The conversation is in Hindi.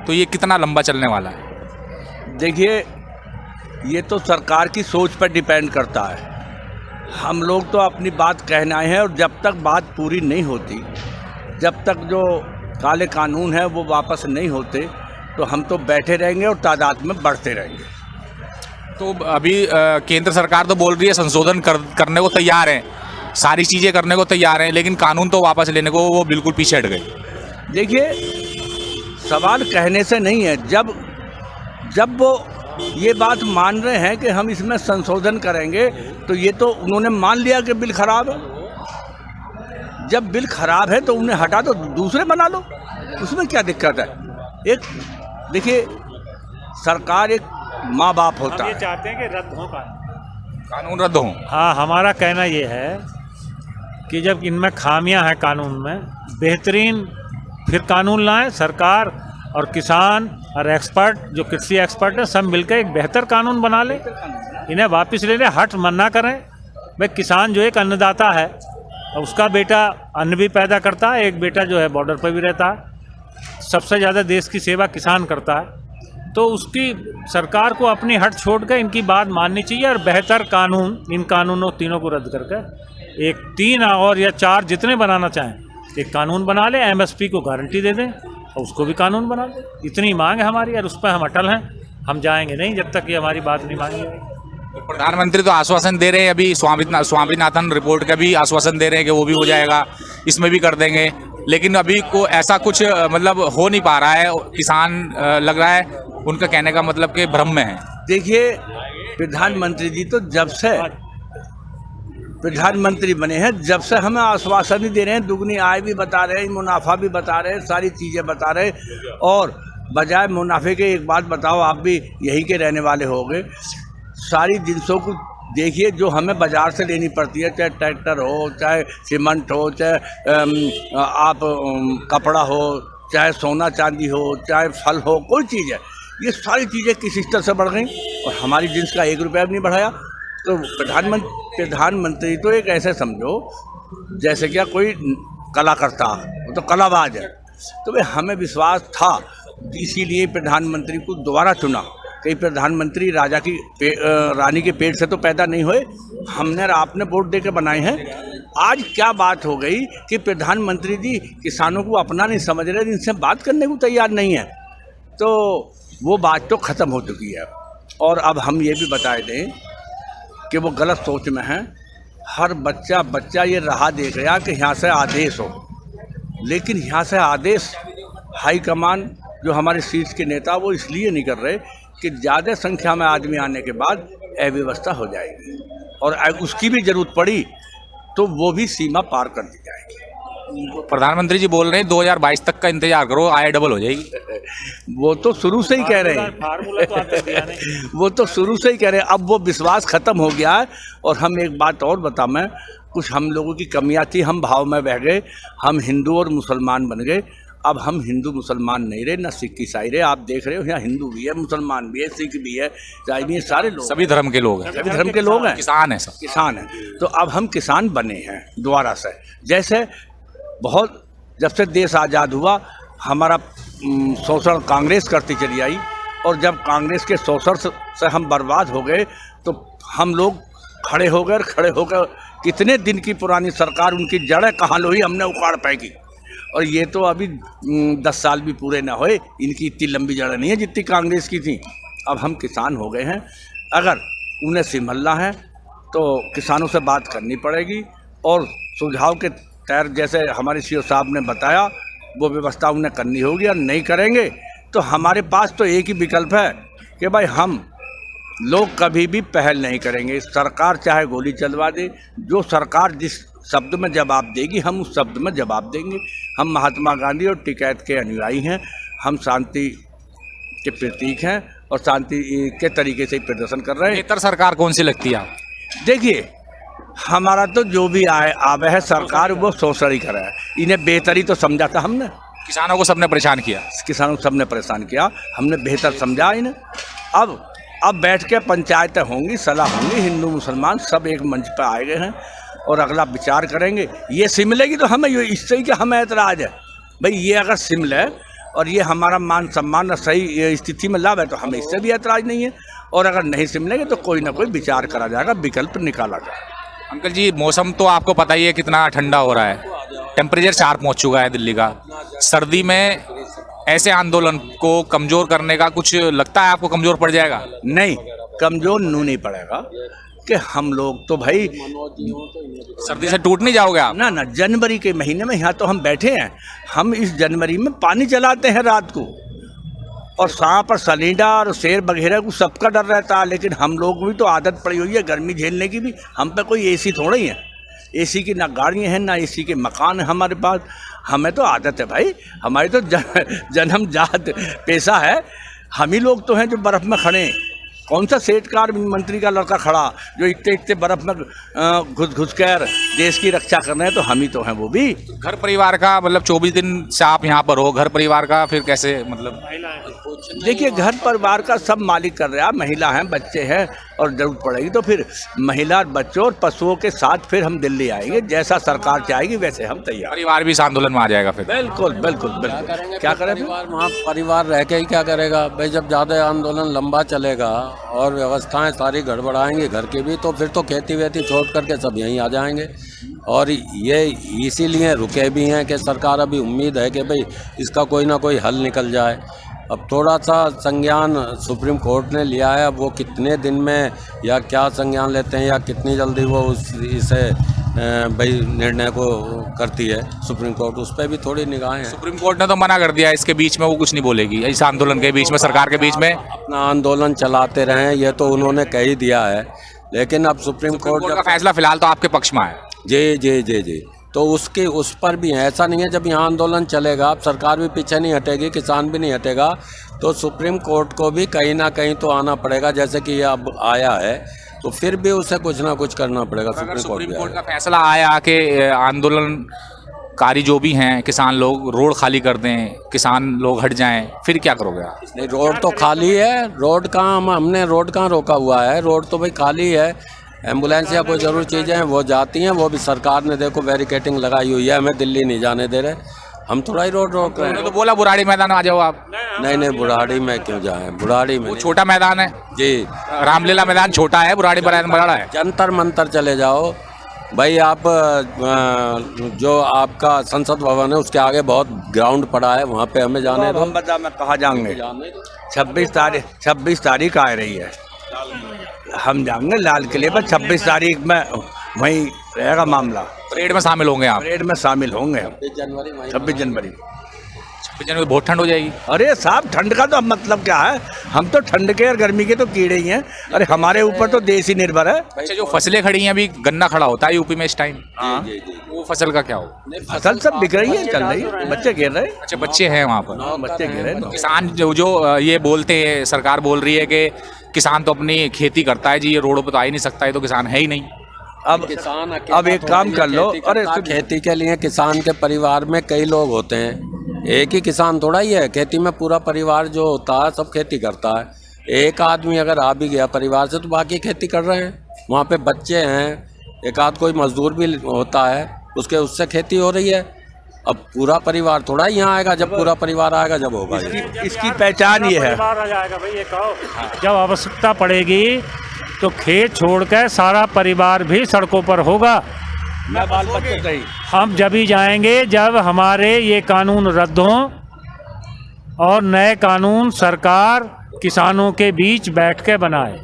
तो ये कितना लंबा चलने वाला है? देखिए, ये तो सरकार की सोच पर डिपेंड करता है। हम लोग तो अपनी बात कहना है, और जब तक बात पूरी नहीं होती, जब तक जो काले कानून है वो वापस नहीं होते, तो हम तो बैठे रहेंगे और तादाद में बढ़ते रहेंगे। तो अभी केंद्र सरकार तो बोल रही है संशोधन करने को तैयार है, सारी चीज़ें करने को तैयार हैं, लेकिन कानून तो वापस लेने को वो बिल्कुल पीछे हट गई। देखिए, सवाल कहने से नहीं है, जब वो ये बात मान रहे हैं कि हम इसमें संशोधन करेंगे, तो ये तो उन्होंने मान लिया कि बिल खराब है। जब बिल खराब है तो उन्हें हटा दो, दूसरे बना लो, उसमें क्या दिक्कत है। एक देखिए, सरकार एक माँ बाप होता है। ये चाहते हैं कि रद्द हो कानून रद्द हो। हाँ, हमारा कहना ये है कि जब इनमें खामियां हैं कानून में, बेहतरीन फिर कानून लाएं। सरकार और किसान और एक्सपर्ट, जो कृषि एक्सपर्ट है, सब मिलकर एक बेहतर कानून बना लें। इन्हें वापस ले लें, हट मना करें। भाई, किसान जो एक अन्नदाता है, उसका बेटा अन्न भी पैदा करता है, एक बेटा जो है बॉर्डर पर भी रहता है। सबसे ज़्यादा देश की सेवा किसान करता है, तो उसकी सरकार को अपनी हट छोड़ कर इनकी बात माननी चाहिए और बेहतर कानून, इन कानूनों तीनों को रद्द करके एक 3 और या 4 जितने बनाना चाहें, एक कानून बना लें। एमएसपी को गारंटी दे दें और उसको भी कानून बना दें। इतनी मांग है हमारी, और उस पर हम अटल हैं। हम जाएंगे नहीं जब तक ये हमारी बात नहीं मांगी जाएगी। प्रधानमंत्री तो आश्वासन दे रहे हैं, अभी स्वामीनाथन रिपोर्ट का भी आश्वासन दे रहे हैं कि वो भी हो जाएगा, इसमें भी कर देंगे, लेकिन अभी को ऐसा कुछ मतलब हो नहीं पा रहा है। किसान लग रहा है, उनका कहने का मतलब कि भ्रम में है। देखिए, प्रधानमंत्री जी तो जब से प्रधानमंत्री बने हैं, जब से हमें आश्वासन ही दे रहे हैं, दुगनी आय भी बता रहे हैं, मुनाफा भी बता रहे हैं, सारी चीज़ें बता रहे हैं। और बजाय मुनाफे के एक बात बताओ, आप भी यहीं के रहने वाले होंगे, सारी जिनसों को देखिए जो हमें बाज़ार से लेनी पड़ती है, चाहे ट्रैक्टर हो, चाहे सीमेंट हो, चाहे आप कपड़ा हो, चाहे सोना चांदी हो, चाहे फल हो, कोई चीज़ है, ये सारी चीज़ें किस स्तर से बढ़ गई, और हमारी जिन्स का 1 रुपया भी नहीं बढ़ाया। तो प्रधानमंत्री तो एक ऐसे समझो जैसे क्या कोई कला करता, वो तो कलाबाज है। तो भाई, हमें विश्वास था, इसीलिए प्रधानमंत्री को दोबारा चुना। कई प्रधानमंत्री रानी के पेट से तो पैदा नहीं हुए, हमने और आपने वोट दे के बनाए हैं। आज क्या बात हो गई कि प्रधानमंत्री जी किसानों को अपना नहीं समझ रहे, इनसे बात करने को तैयार नहीं है, तो वो बात तो ख़त्म हो चुकी है। और अब हम ये भी बता दें कि वो गलत सोच में हैं। हर बच्चा ये राह देख गया कि यहाँ से आदेश हो, लेकिन यहाँ से आदेश हाईकमान जो हमारे शीर्ष के नेता वो इसलिए नहीं कर रहे कि ज़्यादा संख्या में आदमी आने के बाद अव्यवस्था हो जाएगी, और उसकी भी ज़रूरत पड़ी तो वो भी सीमा पार कर दी जाएगी। प्रधानमंत्री जी बोल रहे हैं 2022 तक का इंतजार करो, आय डबल हो जाएगी। वो तो शुरू से ही कह रहे हैं, वो तो शुरू से ही कह रहे हैं। अब वो विश्वास खत्म हो गया है। और हम एक बात और बता, मैं कुछ हम लोगों की कमियां थी, हम भाव में बह गए, हम हिंदू और मुसलमान बन गए। अब हम हिंदू मुसलमान नहीं रहे, ना सिख ईसाई रहे। आप देख रहे हो यहाँ हिंदू भी है, मुसलमान भी है, सिख भी है, ईसाई भी है, सारे लोग, सभी धर्म के लोग हैं, सभी धर्म के लोग हैं, किसान हैं, सब किसान हैं। तो अब हम किसान बने हैं दोबारा से। जैसे बहुत जब से देश आज़ाद हुआ, हमारा शोषण कांग्रेस करती चली आई, और जब कांग्रेस के शोषण से हम बर्बाद हो गए, तो हम लोग खड़े होकर कितने दिन की पुरानी सरकार, उनकी जड़ें कहाँ लोही हमने उखाड़ फेंकी। और ये तो अभी 10 साल भी पूरे ना होए, इनकी इतनी लंबी जड़ें नहीं है जितनी कांग्रेस की थी। अब हम किसान हो गए हैं, अगर उन्हें संभलना है तो किसानों से बात करनी पड़ेगी, और सुझाव के तहत जैसे हमारे सीओ साहब ने बताया, वो व्यवस्था उन्हें करनी होगी। और नहीं करेंगे तो हमारे पास तो एक ही विकल्प है कि भाई, हम लोग कभी भी पहल नहीं करेंगे। सरकार चाहे गोली चलवा दे, जो सरकार जिस शब्द में जवाब देगी, हम उस शब्द में जवाब देंगे। हम महात्मा गांधी और टिकैत के अनुयायी हैं, हम शांति के प्रतीक हैं, और शांति के तरीके से प्रदर्शन कर रहे हैं। बेहतर सरकार कौन सी लगती है? देखिए, हमारा तो जो भी आवे है सरकार, वो शोषण ही कर रहा है। इन्हें बेहतरी तो समझा था हमने, किसानों को सबने परेशान किया, किसानों को सबने परेशान किया, हमने बेहतर समझा इन्हें। अब बैठ के पंचायतें होंगी, सलाह होंगी, हिंदू मुसलमान सब एक मंच पर आए गए हैं, और अगला विचार करेंगे। ये सिमलेगी तो हमें इससे ही कि हमें एतराज़ है भाई, ये अगर सिमले और ये हमारा मान सम्मान और सही स्थिति में लाभ है, तो हमें इससे भी ऐतराज़ नहीं है। और अगर नहीं सिमलेंगे तो कोई ना कोई विचार करा जाएगा, विकल्प निकाला जाएगा। अंकल जी, मौसम तो आपको पता ही है कितना ठंडा हो रहा है, टेम्परेचर 4 पहुंच चुका है दिल्ली का। सर्दी में ऐसे आंदोलन को कमज़ोर करने का कुछ लगता है आपको, कमज़ोर पड़ जाएगा? नहीं, कमज़ोर नू नहीं पड़ेगा कि हम लोग तो भाई सर्दी से टूट नहीं जाओगे आप? ना, जनवरी के महीने में यहाँ तो हम बैठे हैं, हम इस जनवरी में पानी चलाते हैं रात को, और सांप और सलीडा और शेर वगैरह को सबका डर रहता है। लेकिन हम लोग भी तो आदत पड़ी हुई है गर्मी झेलने की भी। हम पे कोई एसी थोड़ा ही है, एसी की ना गाड़ियाँ हैं ना एसी के मकान है हमारे पास। हमें तो आदत है भाई, हमारी तो जन्मजात पेशा है। हम ही लोग तो हैं जो बर्फ़ में खड़े हैं। कौन सा सेठ कार मंत्री का लड़का खड़ा जो इतने बर्फ़ में घुस कर देश की रक्षा कर रहे हैं, तो हम ही तो हैं वो भी। घर परिवार का मतलब 24 दिन से आप यहाँ पर हो, घर परिवार का फिर कैसे मतलब? देखिए, घर परिवार का सब मालिक कर रहा है, महिला हैं, बच्चे हैं, और जरूरत पड़ेगी तो फिर महिला, बच्चों और पशुओं के साथ फिर हम दिल्ली आएंगे। जैसा सरकार चाहेगी वैसे हम तैयार। परिवार भी इस आंदोलन में आ जाएगा फिर? बिल्कुल बिल्कुल बिल्कुल। क्या करें परिवार, वहाँ परिवार रह के ही क्या करेगा भाई? जब ज़्यादा आंदोलन लंबा चलेगा और व्यवस्थाएं सारी गड़बड़ाएंगी घर की भी, तो फिर तो खेती वेती छोड़ करके सब यहीं आ जाएंगे। और ये इसीलिए रुके भी हैं कि सरकार अभी उम्मीद है कि भाई इसका कोई ना कोई हल निकल जाए। अब थोड़ा सा संज्ञान सुप्रीम कोर्ट ने लिया है, अब वो कितने दिन में या क्या संज्ञान लेते हैं या कितनी जल्दी वो इसे भाई निर्णय को करती है सुप्रीम कोर्ट, उस पर भी थोड़ी निगाहें हैं। सुप्रीम कोर्ट ने तो मना कर दिया, इसके बीच में वो कुछ नहीं बोलेगी, इस आंदोलन के बीच में, सरकार के बीच में अपना आंदोलन चलाते रहें, ये तो उन्होंने कह ही दिया है। लेकिन अब सुप्रीम कोर्ट का फैसला फिलहाल तो आपके पक्ष में है। जी, तो उस पर भी है। ऐसा नहीं है जब यहाँ आंदोलन चलेगा, अब सरकार भी पीछे नहीं हटेगी, किसान भी नहीं हटेगा, तो सुप्रीम कोर्ट को भी कहीं ना कहीं तो आना पड़ेगा। जैसे कि ये अब आया है तो फिर भी उसे कुछ ना कुछ करना पड़ेगा। सुप्रीम कोर्ट का फैसला आया कि आंदोलनकारी जो भी हैं किसान लोग रोड खाली कर दें, किसान लोग हट जाएं, फिर क्या करोगे आप? नहीं, रोड तो खाली है, रोड कहाँ, हमने रोड कहाँ रोका हुआ है? रोड तो भाई खाली है। एम्बुलेंस या कोई ज़रूर चीज़ें हैं वो जाती हैं, वो भी सरकार ने देखो बैरिकेटिंग लगाई हुई है, हमें दिल्ली नहीं जाने दे रहे। हम थोड़ा ही रोड रोक रहे हैं। तो बोला बुराड़ी मैदान आ जाओ आप। नहीं, बुराड़ी में क्यों जाएं? बुराड़ी में छोटा मैदान है जी, रामलीला मैदान छोटा है, बुराड़ी मैदान बड़ा है। जंतर मंतर चले जाओ भाई आप। जो आपका संसद भवन है उसके आगे बहुत ग्राउंड पड़ा है, वहाँ पे हमें जाने दो। हम बता मैं कहाँ जाएंगे? 26 तारीख आ रही है, हम जाएंगे लाल किले पर। 26 तारीख में वहीं रहेगा मामला। परेड में शामिल होंगे आप? परेड में शामिल होंगे हम 26 जनवरी। बहुत ठंड हो जाएगी। अरे साहब, ठंड का तो मतलब क्या है? हम तो ठंड के और गर्मी के तो कीड़े ही हैं। अरे हमारे ऊपर तो देश ही निर्भर है। अच्छा, जो फसलें खड़ी हैं, अभी गन्ना खड़ा होता है यूपी में इस टाइम, वो फसल का क्या हो? फसल सब बिक रही है, चल रही है, बच्चे गिर रहे हैं। अच्छा, बच्चे हैं वहाँ पर? बच्चे गिर रहे हैं। किसान जो ये बोलते हैं, सरकार बोल रही है कि किसान तो अपनी खेती करता है जी, ये रोडों पर तो आ ही नहीं सकता, ये तो किसान है ही नहीं। अब एक काम कर लो, अरे खेती के लिए किसान के परिवार में कई लोग होते हैं, एक ही किसान थोड़ा ही है। खेती में पूरा परिवार जो होता है सब खेती करता है। एक आदमी अगर आ भी गया परिवार से तो बाकी खेती कर रहे हैं। वहाँ पे बच्चे हैं, एक आध कोई मजदूर भी होता है, उससे खेती हो रही है। अब पूरा परिवार थोड़ा ही यहाँ आएगा, जब पूरा परिवार आएगा जब होगा। इसकी पहचान ये है। परिवार आ जाएगा भाई, ये कहो जब आवश्यकता पड़ेगी तो खेत छोड़कर सारा परिवार भी सड़कों पर होगा। मैं बाल बच्चे सही। हम जब ही जाएंगे जब हमारे ये कानून रद्द हों और नए कानून सरकार किसानों के बीच बैठ के बनाए।